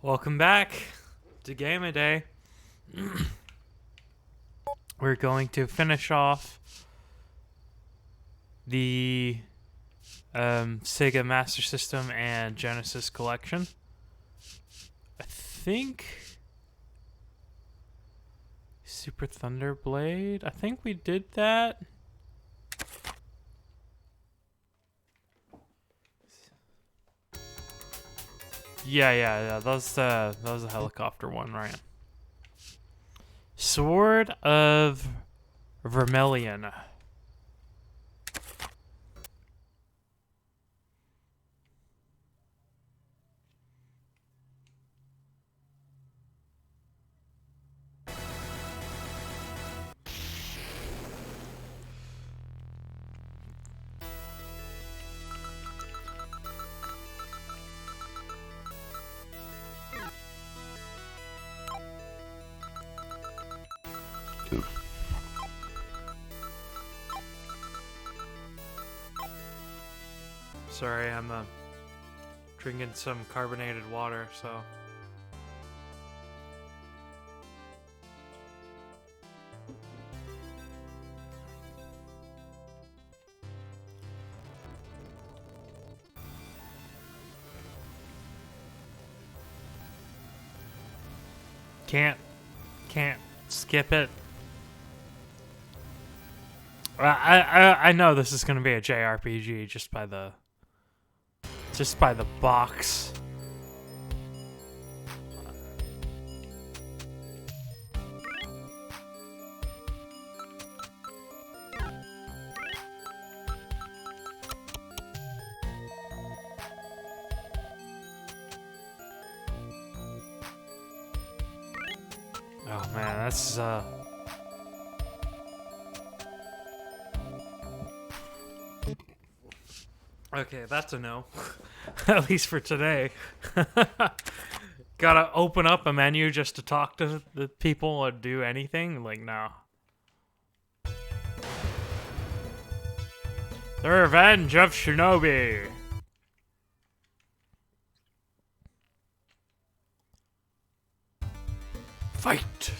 Welcome back to Game a Day. We're going to finish off the Sega Master System and Genesis collection. I think Super Thunder Blade. I think we did that. Yeah. That was the helicopter one, right? Sword of Vermilion. Sorry, I'm drinking some carbonated water, so. Can't skip it. I know this is gonna be a JRPG just by the box. Oh man, that's okay, that's a no. At least for today. Gotta open up a menu just to talk to the people or do anything? Like, no. The Revenge of Shinobi. Fight!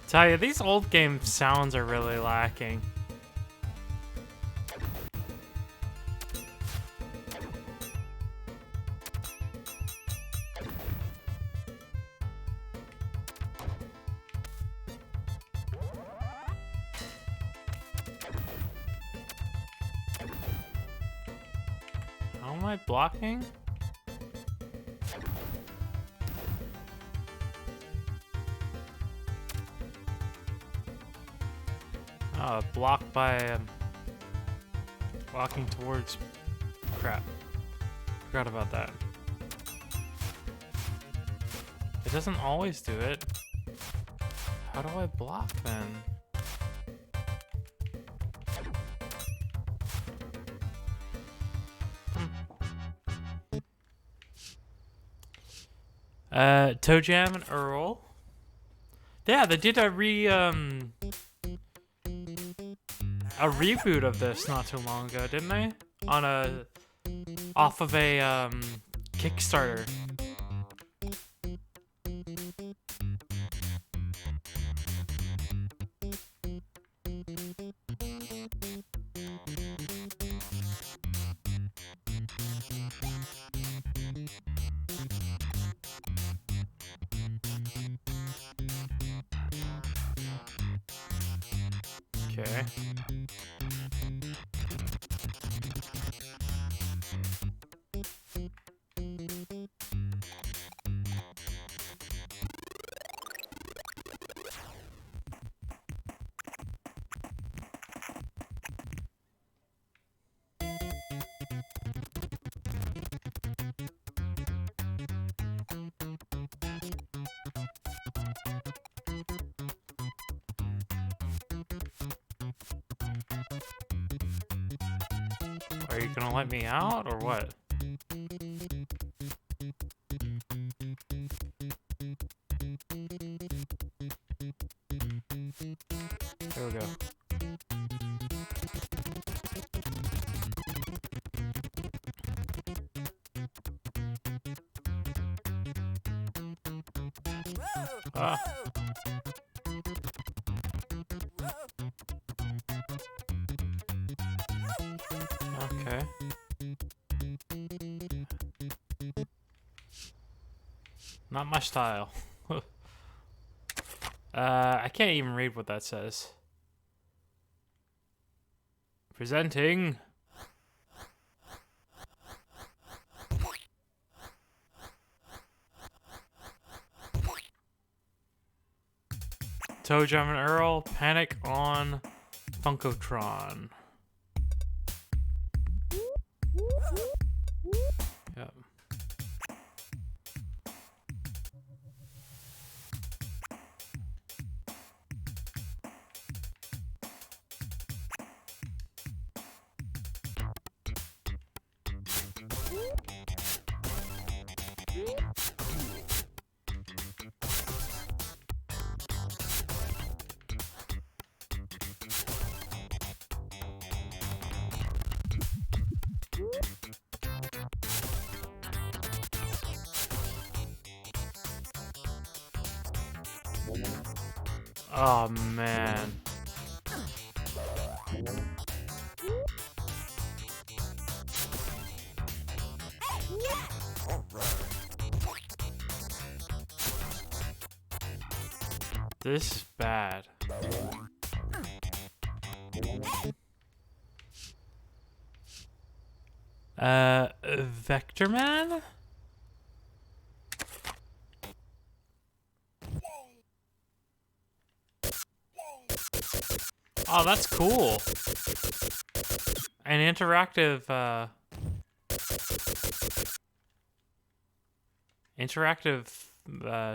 Tell you, these old game sounds are really lacking. How am I blocking? Blocked by walking towards crap. Forgot about that. It doesn't always do it. How do I block then? Toe Jam and Earl. Yeah, they did a reboot of this not too long ago, didn't they? Off of a Kickstarter. Okay. Are you gonna let me out, or what? There we go. Ah. Okay. Not my style. I can't even read what that says. Presenting. Toe Jam and Earl, Panic on Funkotron. Yep. Oh man. This is bad. Vectorman? Oh, that's cool. An interactive,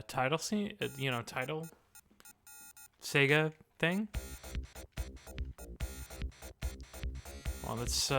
title scene, you know, title SEGA thing. Well, let's,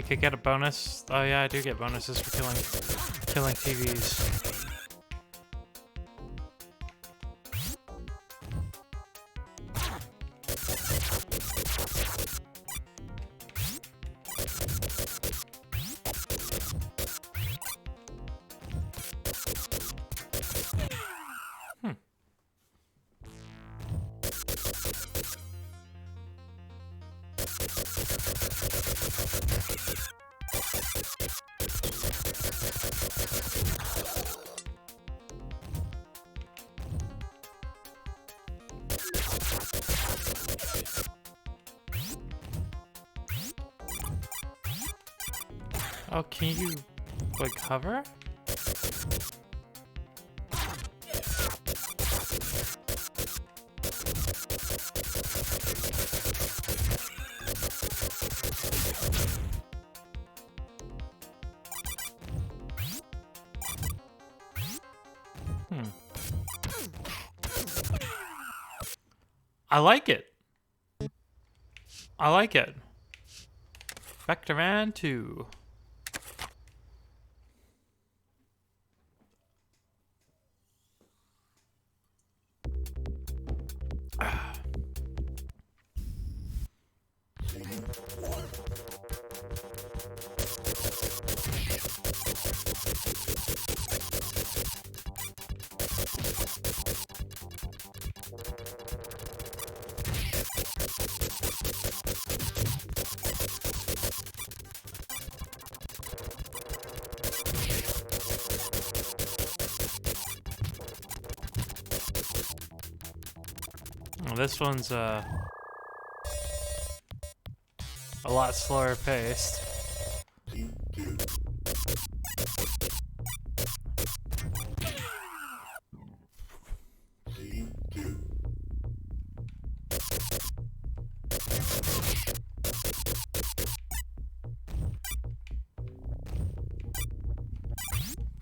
think I get a bonus. Oh yeah, I do get bonuses for killing TVs. Oh, can you, like, hover? I like it. I like it. Specterman 2. Well, this one's a lot slower paced.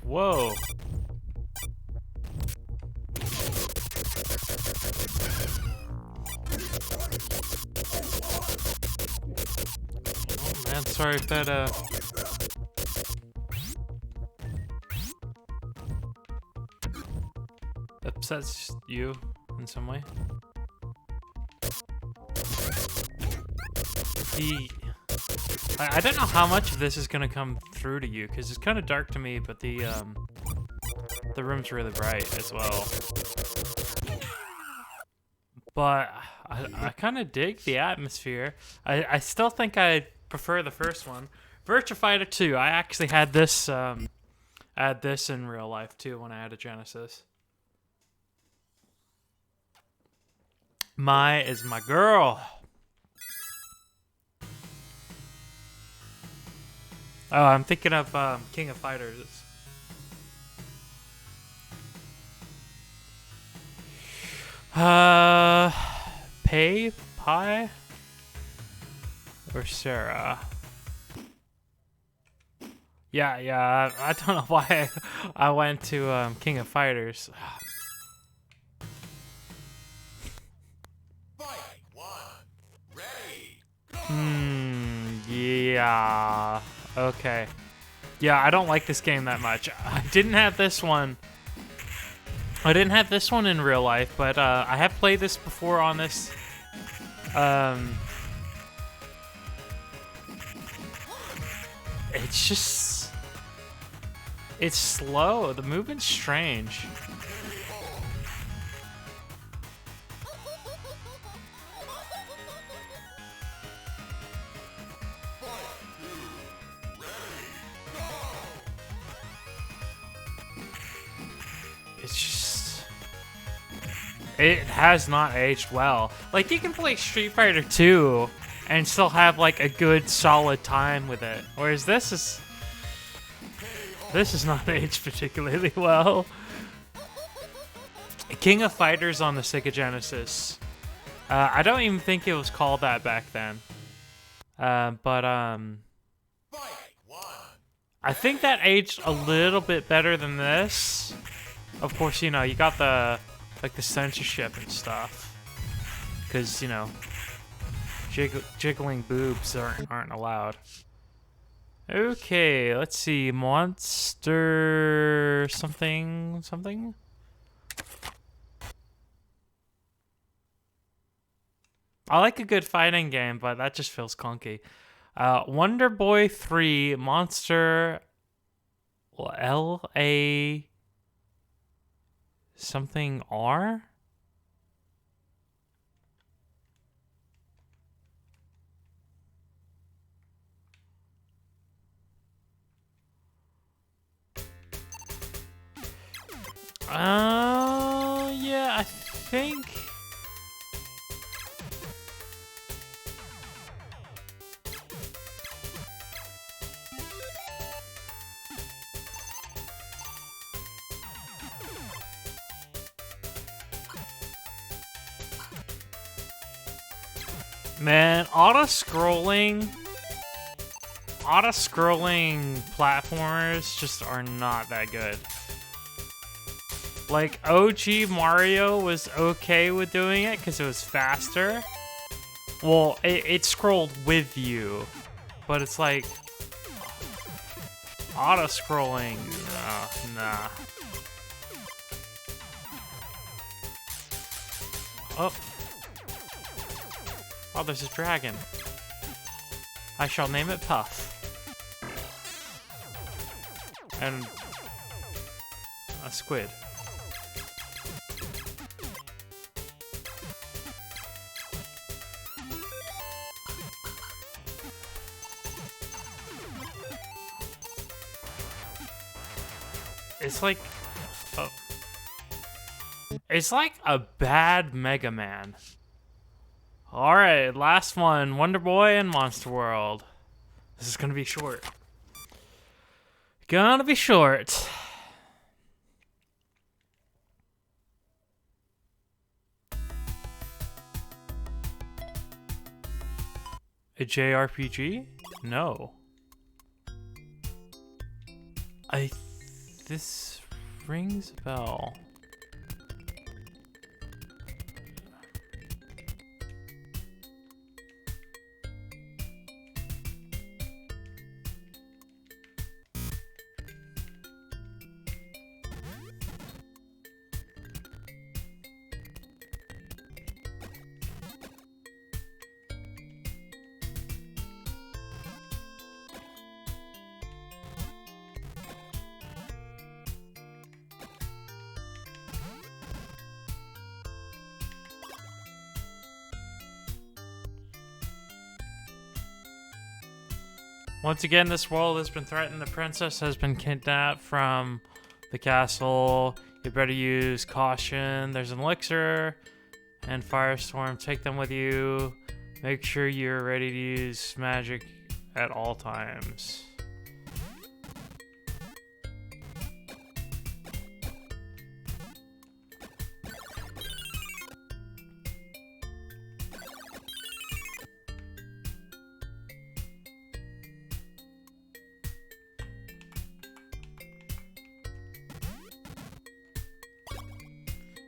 Whoa. Oh man, sorry if that upsets you in some way. I don't know how much of this is gonna come through to you because it's kind of dark to me, but the room's really bright as well. But I kind of dig the atmosphere. I still think I prefer the first one. Virtua Fighter 2. I actually had this in real life too when I had a Genesis. Mai is my girl. Oh, I'm thinking of King of Fighters. Pie, or Sarah? Yeah. I don't know why I went to King of Fighters. Yeah. Okay. Yeah, I don't like this game that much. I didn't have this one. I didn't have this one in real life, but I have played this before on this. It's just... It's slow. The movement's strange. It's just... It has not aged well. Like, you can play Street Fighter 2 and still have, like, a good, solid time with it. Whereas this is not aged particularly well. King of Fighters on the SEGA Genesis. I don't even think it was called that back then. But I think that aged a little bit better than this. Of course, you know, you got the censorship and stuff, because, you know, jiggling boobs aren't allowed. Okay, let's see, monster something. I like a good fighting game, but that just feels clunky. Wonder Boy 3 Monster LA something R? Yeah, I think... Man, auto-scrolling platformers just are not that good. Like, OG Mario was okay with doing it because it was faster. Well, it scrolled with you, but it's like auto-scrolling, nah. Oh, there's a dragon. I shall name it Puff. And a squid. It's like, oh. It's like a bad Mega Man. Alright, last one. Wonder Boy and Monster World. This is gonna be short. Gonna be short. A JRPG? No. This rings a bell. Once again, this world has been threatened. The princess has been kidnapped from the castle. You better use caution. There's an elixir and firestorm. Take them with you. Make sure you're ready to use magic at all times.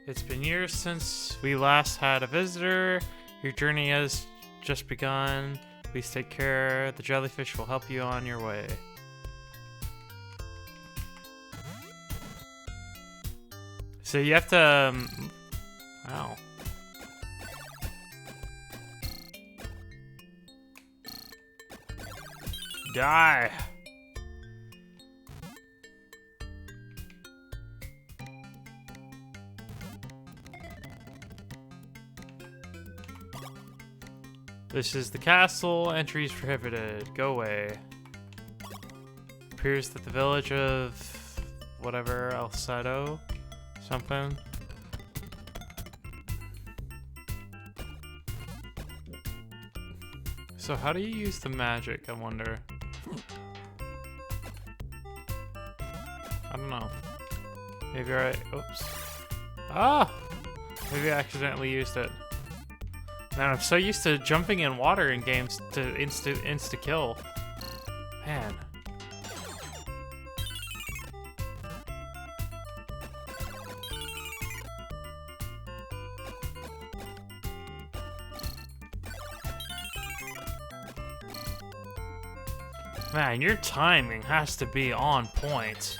It's been years since we last had a visitor. Your journey has just begun. Please take care. The jellyfish will help you on your way. So you have to... Ow. Die! This is the castle. Entries prohibited. Go away. Appears that the village of whatever, Alcedo, something. So how do you use the magic, I wonder? I don't know. Maybe I... Oops. Ah! Maybe I accidentally used it. Man, I'm so used to jumping in water in games to insta-kill. Man. Man, your timing has to be on point.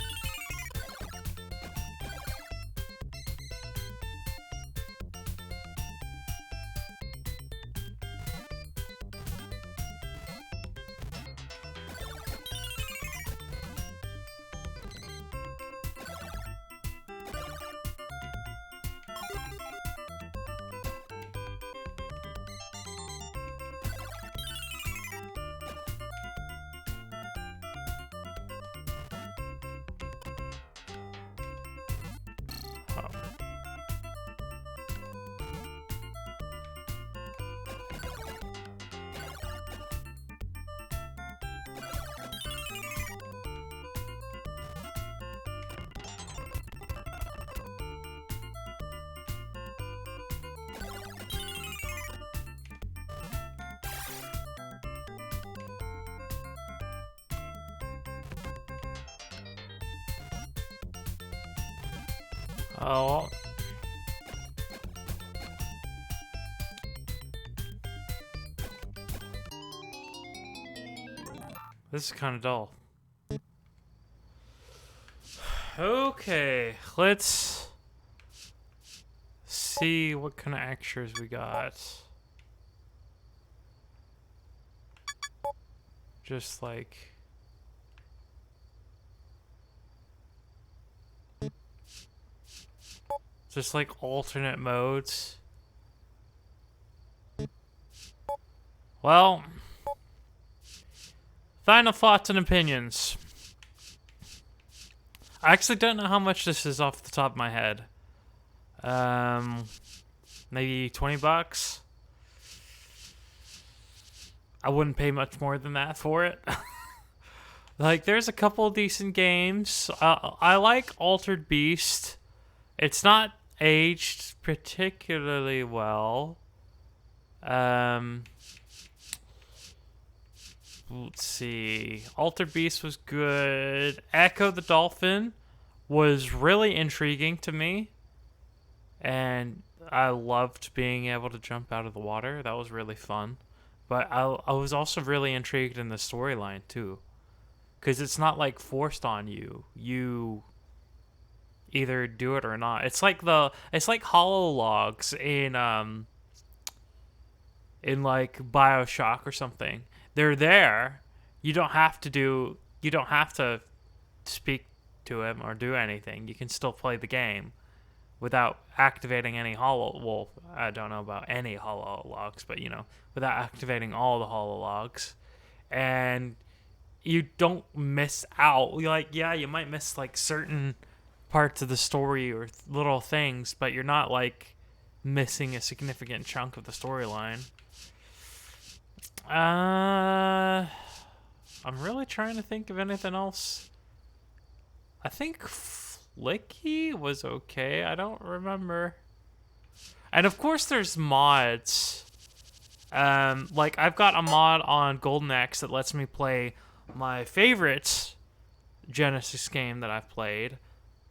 Oh. This is kind of dull. Okay, let's see what kind of extras we got. Just like... just like alternate modes. Well, final thoughts and opinions. I actually don't know how much this is off the top of my head. Maybe $20. I wouldn't pay much more than that for it. Like, there's a couple decent games. I like Altered Beast. It's not aged particularly well. Let's see. Altered Beast was good. Echo the Dolphin was really intriguing to me. And I loved being able to jump out of the water. That was really fun. But I was also really intrigued in the storyline, too. Because it's not, like, forced on you. You either do it or not. It's like hollow logs in like BioShock or something. They're there. You don't have to speak to him or do anything. You can still play the game without activating any well, I don't know about any hollow logs, but without activating all the hollow logs. And you don't miss out. Like, yeah, you might miss like certain parts of the story or little things, but you're not like missing a significant chunk of the storyline. I'm really trying to think of anything else. I think Flicky was okay. I don't remember. And of course there's mods. Like I've got a mod on Golden Axe that lets me play my favorite Genesis game that I've played,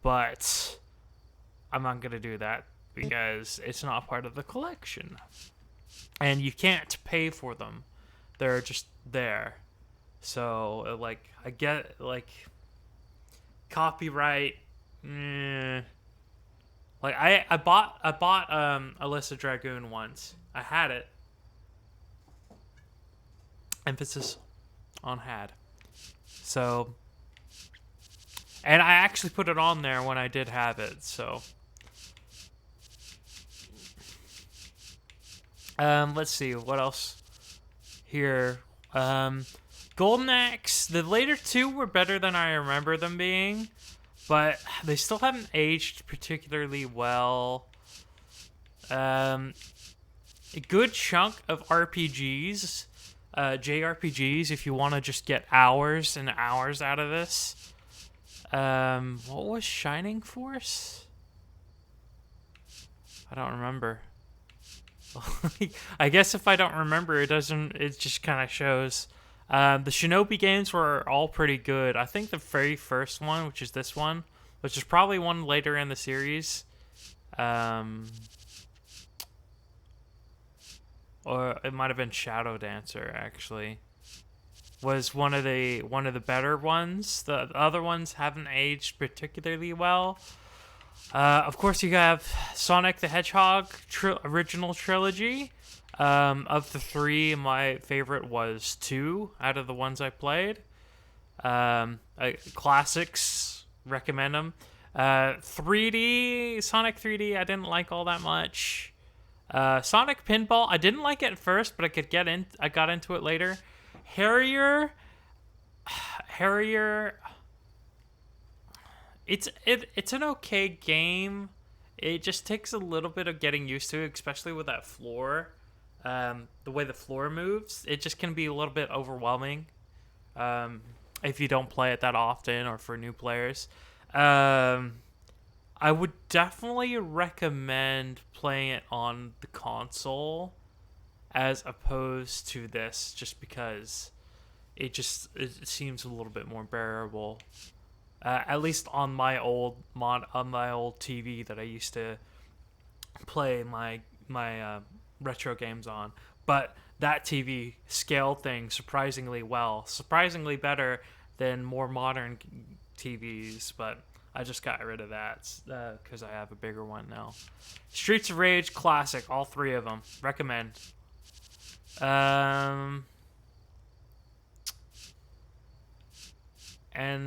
but I'm not going to do that because it's not part of the collection. And you can't pay for them. They're just there. So, like, I get, like, copyright. Like, I bought Alyssa Dragoon once. I had it. Emphasis on had. So, and I actually put it on there when I did have it, so. Let's see, what else here? Golden Axe, the later two were better than I remember them being, but they still haven't aged particularly well. A good chunk of RPGs, JRPGs, if you want to just get hours and hours out of this. What was Shining Force? I don't remember. I guess if I don't remember, it just kind of shows. The Shinobi games were all pretty good. I think the very first one, which is this one, which is probably one later in the series, or it might have been Shadow Dancer actually, was one of the better ones. The other ones haven't aged particularly well. Of course, you have Sonic the Hedgehog original trilogy. Of the three, my favorite was 2 out of the ones I played. Classics, recommend them. 3D, Sonic 3D, I didn't like all that much. Sonic Pinball, I didn't like it at first, but I got into it later. Harrier. It's an okay game. It just takes a little bit of getting used to, especially with that floor. The way the floor moves, it just can be a little bit overwhelming if you don't play it that often or for new players. I would definitely recommend playing it on the console as opposed to this, just because it seems a little bit more bearable. At least on my old TV that I used to play my retro games on. But that TV scaled things surprisingly well, surprisingly better than more modern TVs. But I just got rid of that because I have a bigger one now. Streets of Rage classic, all three of them. Recommend. And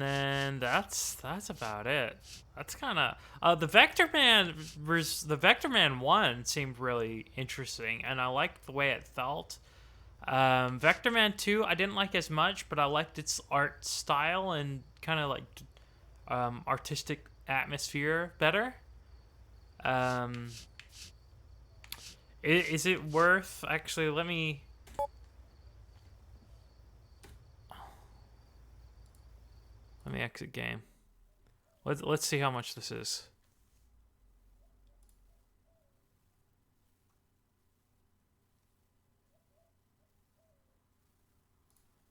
then that's about it. That's kind of the Vector Man 1 seemed really interesting, and I liked the way it felt. Vector Man 2 I didn't like as much, but I liked its art style and kind of like artistic atmosphere better. Is it worth actually? Let me exit game. Let's see how much this is.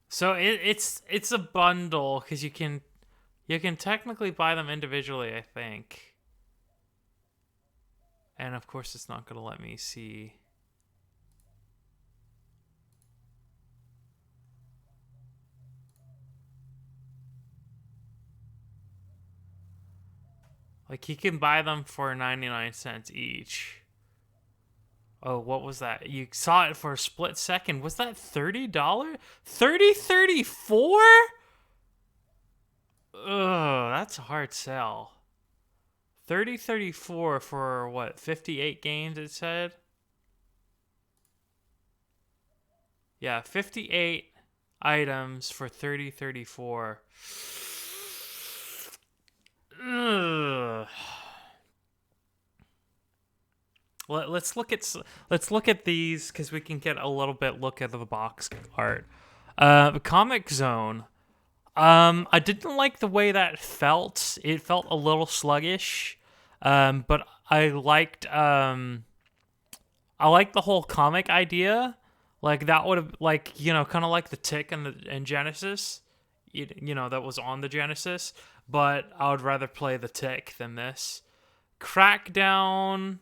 So it's a bundle because you can technically buy them individually, I think. And of course, it's not gonna let me see. Like, you can buy them for 99 cents each. Oh, what was that? You saw it for a split second. Was that $30? $34? Ugh, that's a hard sell. $34 for what? 58 games, it said? Yeah, 58 items for $34. Ugh. Let's look at these because we can get a little bit look at the box art. Comic Zone. I didn't like the way that felt. It felt a little sluggish. But I liked the whole comic idea. Like, that would have, like, kind of like the Tick and Genesis. That was on the Genesis. But I would rather play the Tick than this. Crackdown,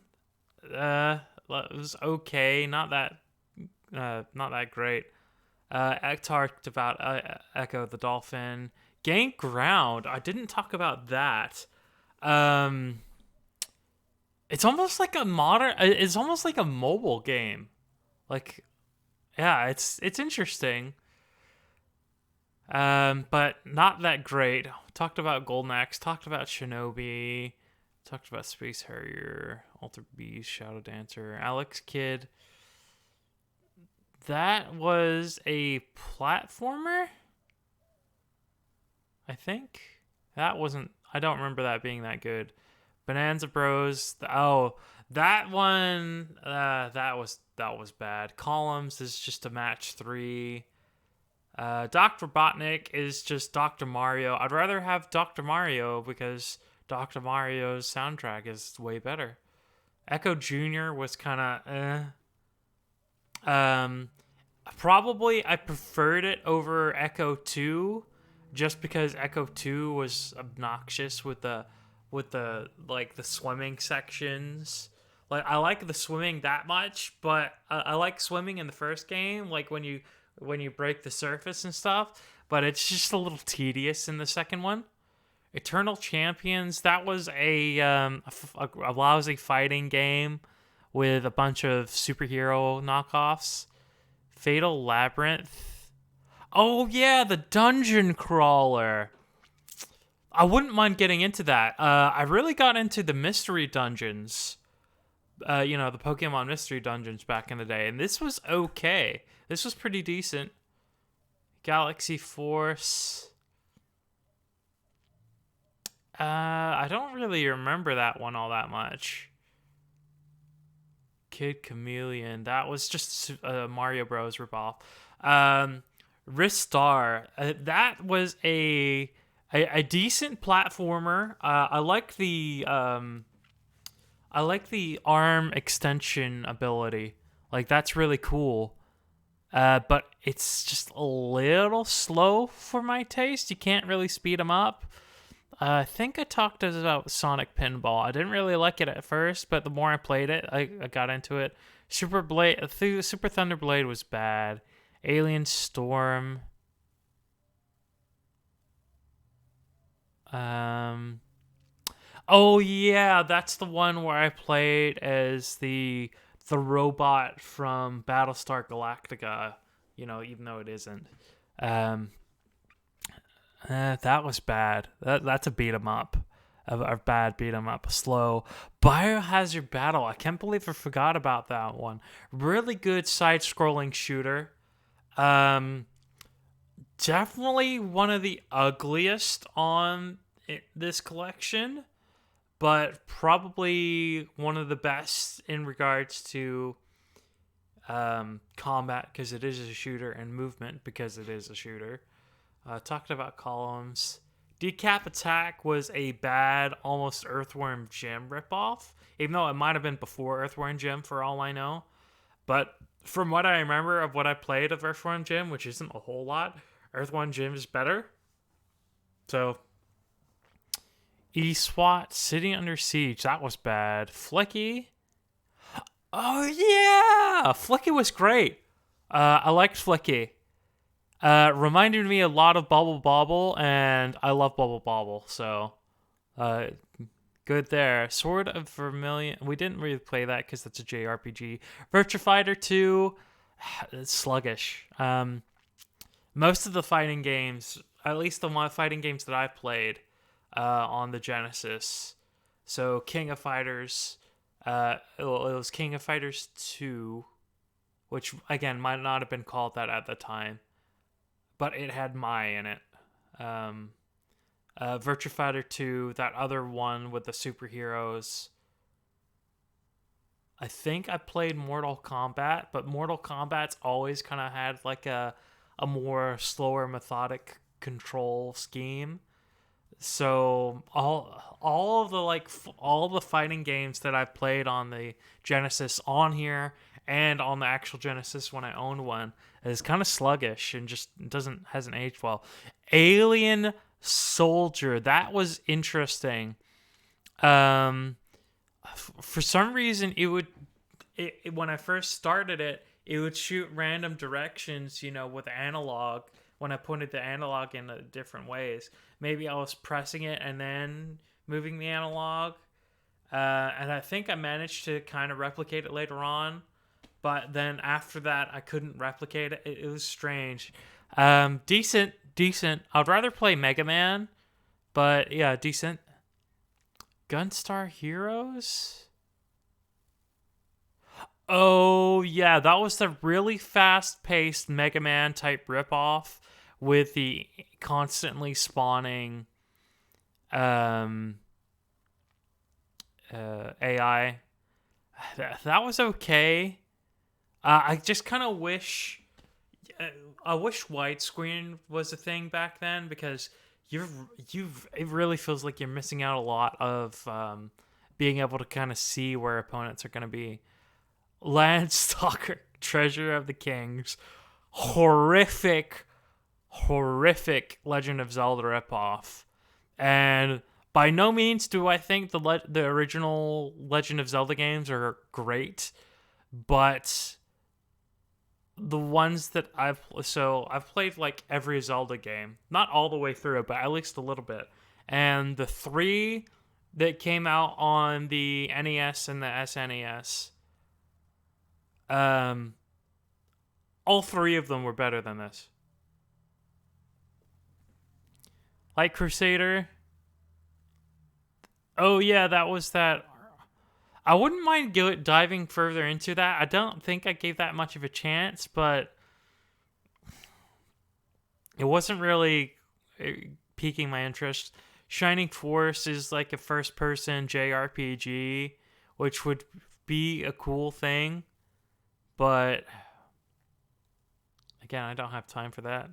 it was okay, not that great. I talked about Echo the Dolphin. Gain Ground, I didn't talk about that. It's almost like a mobile game. Like, yeah, it's interesting. But not that great. Talked about Golden Axe, talked about Shinobi, talked about Space Harrier, Alter Beast, Shadow Dancer, Alex Kidd. That was a platformer, I think. I don't remember that being that good. Bonanza Bros. That one, that was bad. Columns is just a match 3. Dr. Robotnik is just Dr. Mario. I'd rather have Dr. Mario because Dr. Mario's soundtrack is way better. Echo Jr. was kind of probably I preferred it over Echo 2 just because Echo 2 was obnoxious with the like the swimming sections. Like, I like the swimming that much, but I like swimming in the first game, like when you break the surface and stuff, but it's just a little tedious in the second one. Eternal Champions, that was a lousy fighting game with a bunch of superhero knockoffs. Fatal Labyrinth. Oh yeah, the dungeon crawler. I wouldn't mind getting into that. I really got into the mystery dungeons. The Pokemon mystery dungeons back in the day, and this was okay. This was pretty decent. Galaxy Force. I don't really remember that one all that much. Kid Chameleon. That was just a Mario Bros. Ripoff. Ristar. That was a decent platformer. I like the arm extension ability. Like, that's really cool. But it's just a little slow for my taste. You can't really speed them up. I think I talked about Sonic Pinball. I didn't really like it at first, but the more I played it, I got into it. Super Thunder Blade was bad. Alien Storm. Oh yeah, that's the one where I played as the robot from Battlestar Galactica. Even though it isn't. Um, that was bad. That's a beat 'em up. A bad beat 'em up. Slow. Biohazard Battle. I can't believe I forgot about that one. Really good side-scrolling shooter. Definitely one of the ugliest on this collection, but probably one of the best in regards to combat, because it is a shooter, and movement, because it is a shooter. Talked about columns. Decap Attack was a bad, almost Earthworm Jim ripoff, even though it might have been before Earthworm Jim for all I know. But from what I remember of what I played of Earthworm Jim, which isn't a whole lot, Earthworm Jim is better. So, E-SWAT, City Under Siege, that was bad. Flicky. Oh yeah! Flicky was great. I liked Flicky. Reminded me a lot of Bubble Bobble, and I love Bubble Bobble, so good there. Sword of Vermilion, we didn't really play that because that's a JRPG. Virtua Fighter 2, it's sluggish. Most of the fighting games, at least the fighting games that I've played on the Genesis, so King of Fighters, it was King of Fighters 2, which again might not have been called that at the time, but it had Mai in it. Virtua Fighter 2, that other one with the superheroes. I think I played Mortal Kombat, but Mortal Kombat's always kind of had like a more slower, methodic control scheme. So all of the fighting games that I've played on the Genesis on here and on the actual Genesis when I owned one is kind of sluggish and just hasn't aged well. Alien Soldier, that was interesting. For some reason when I first started it would shoot random directions, with analog when I pointed the analog in different ways. Maybe I was pressing it and then moving the analog. And I think I managed to kind of replicate it later on. But then after that, I couldn't replicate it. It was strange. Decent. I'd rather play Mega Man. But yeah, decent. Gunstar Heroes? Oh, yeah, that was the really fast-paced Mega Man type ripoff with the constantly spawning AI. That was okay. I just kind of wish widescreen was a thing back then, because it really feels like you're missing out a lot of being able to kind of see where opponents are going to be. Landstalker, Treasure of the Kings, horrific Legend of Zelda ripoff, and by no means do I think the original Legend of Zelda games are great, but the ones that I've played like every Zelda game, not all the way through, but at least a little bit, and the 3 that came out on the NES and the SNES. All 3 of them were better than this. Light Crusader. Oh yeah, that was that. I wouldn't mind diving further into that. I don't think I gave that much of a chance, but it wasn't really piquing my interest. Shining Force is like a first-person JRPG, which would be a cool thing. But again, I don't have time for that.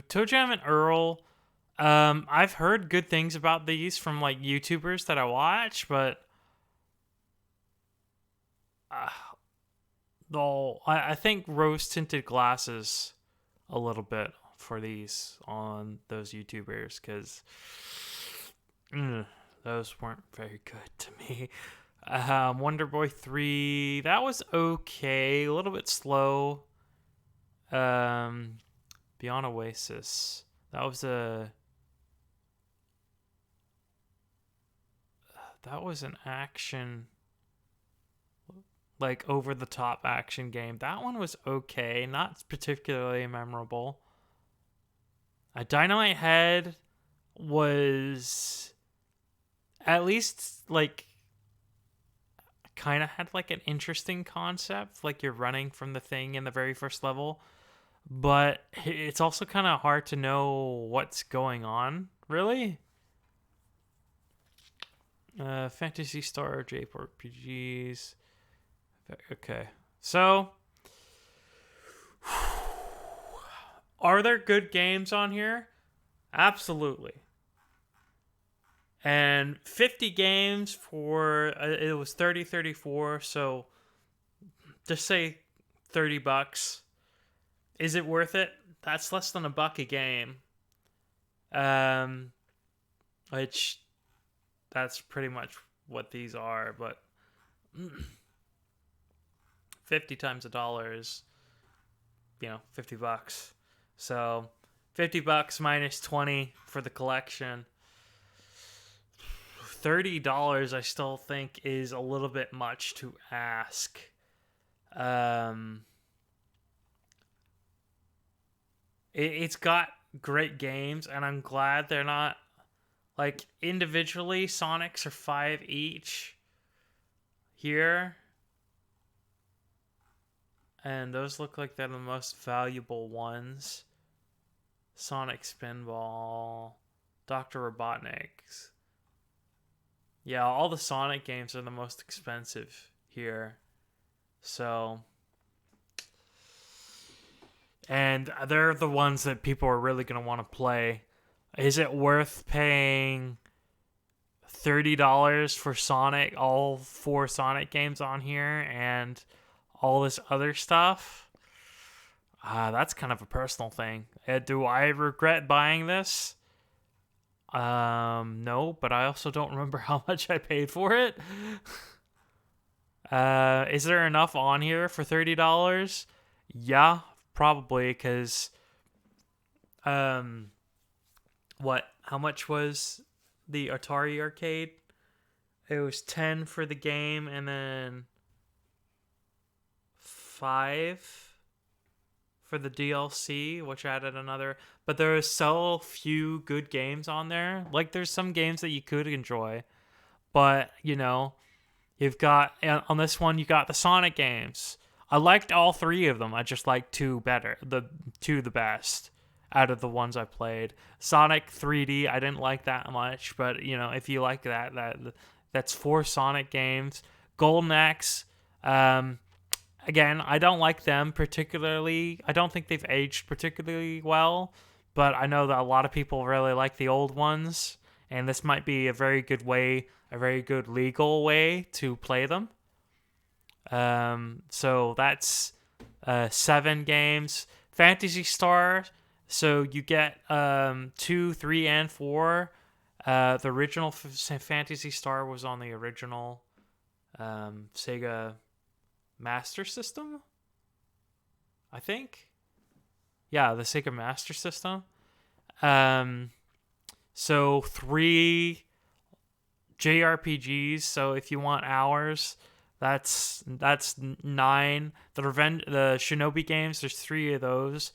Toe Jam and Earl. I've heard good things about these from like YouTubers that I watch, but I think rose tinted glasses a little bit for these on those YouTubers because those weren't very good to me. Wonder Boy 3, that was okay, a little bit slow. Beyond Oasis, that was an action, like over the top action game. That one was okay, not particularly memorable. Dynamite Head was at least like kind of had like an interesting concept, like you're running from the thing in the very first level, but it's also kind of hard to know what's going on, really. Phantasy Star JRPGs. Okay, so are there good games on here? Absolutely. And 50 games for it was 34, so just say $30. Is it worth it? That's less than $1 a game. Which that's pretty much what these are, but 50 times $1 is, $50. So $50 minus 20 for the collection. $30 I still think is a little bit much to ask. It's got great games, and I'm glad they're not like individually. Sonics are $5 each here, and those look like they're the most valuable ones. Sonic Pinball, Dr. Robotnik's. Yeah, all the Sonic games are the most expensive here. So, and they're the ones that people are really going to want to play. Is it worth paying $30 for Sonic, all 4 Sonic games on here, and all this other stuff? That's kind of a personal thing. Do I regret buying this? No, but I also don't remember how much I paid for it. Is there enough on here for $30? Yeah, probably, because how much was the Atari arcade? It was 10 for the game, and then 5 for the DLC, which added another. But there are so few good games on there. Like, there's some games that you could enjoy, but you've got on this one you got the Sonic games. I liked all 3 of them. I just liked 2 better. The 2 the best out of the ones I played. Sonic 3D, I didn't like that much, but if you like that's 4 Sonic games. Golden Axe, again, I don't like them particularly. I don't think they've aged particularly well, but I know that a lot of people really like the old ones, and this might be a very good legal way to play them. So that's 7 games. Phantasy Star, so you get 2, 3, and 4. The original Phantasy Star was on the original Sega Master System, I think. Yeah, the Sega Master System. So 3 JRPGs. So if you want hours, that's 9. The Shinobi games, there's 3 of those.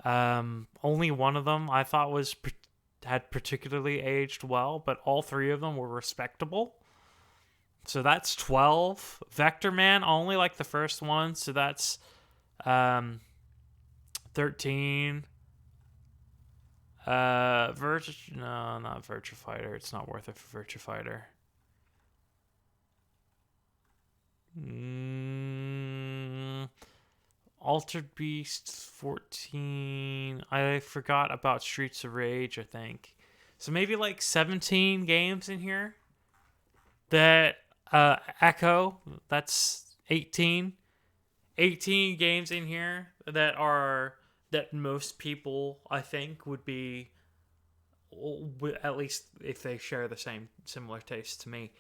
Only one of them I thought had particularly aged well, but all 3 of them were respectable. So that's 12. Vector Man, I only like the first one, so that's 13. No, not Virtua Fighter. It's not worth it for Virtua Fighter. Altered Beast 14. I forgot about Streets of Rage, I think. So maybe like 17 games in here. That Echo, that's 18. 18 games in here that are that most people, I think, would be, at least if they share the similar taste to me,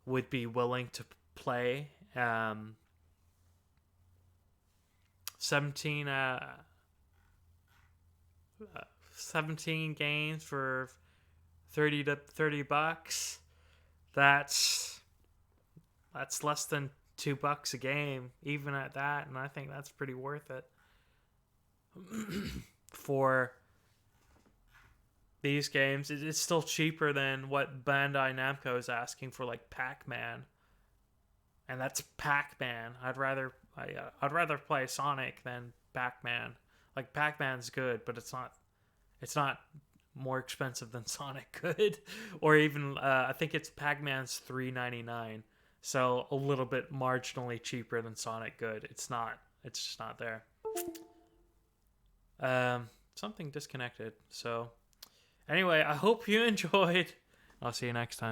would be willing to play 17 17 games for 30 to 30 bucks. That's less than $2 a game, even at that, and I think that's pretty worth it. For these games, it's still cheaper than what Bandai Namco is asking for, like Pac-Man, and that's Pac-Man. I'd rather play Sonic than Pac-Man. Like Pac-Man's good, but it's not more expensive than Sonic could, or even I think it's Pac-Man's $3.99, so a little bit marginally cheaper than Sonic good. It's just not there. Something disconnected. So anyway, I hope you enjoyed. I'll see you next time.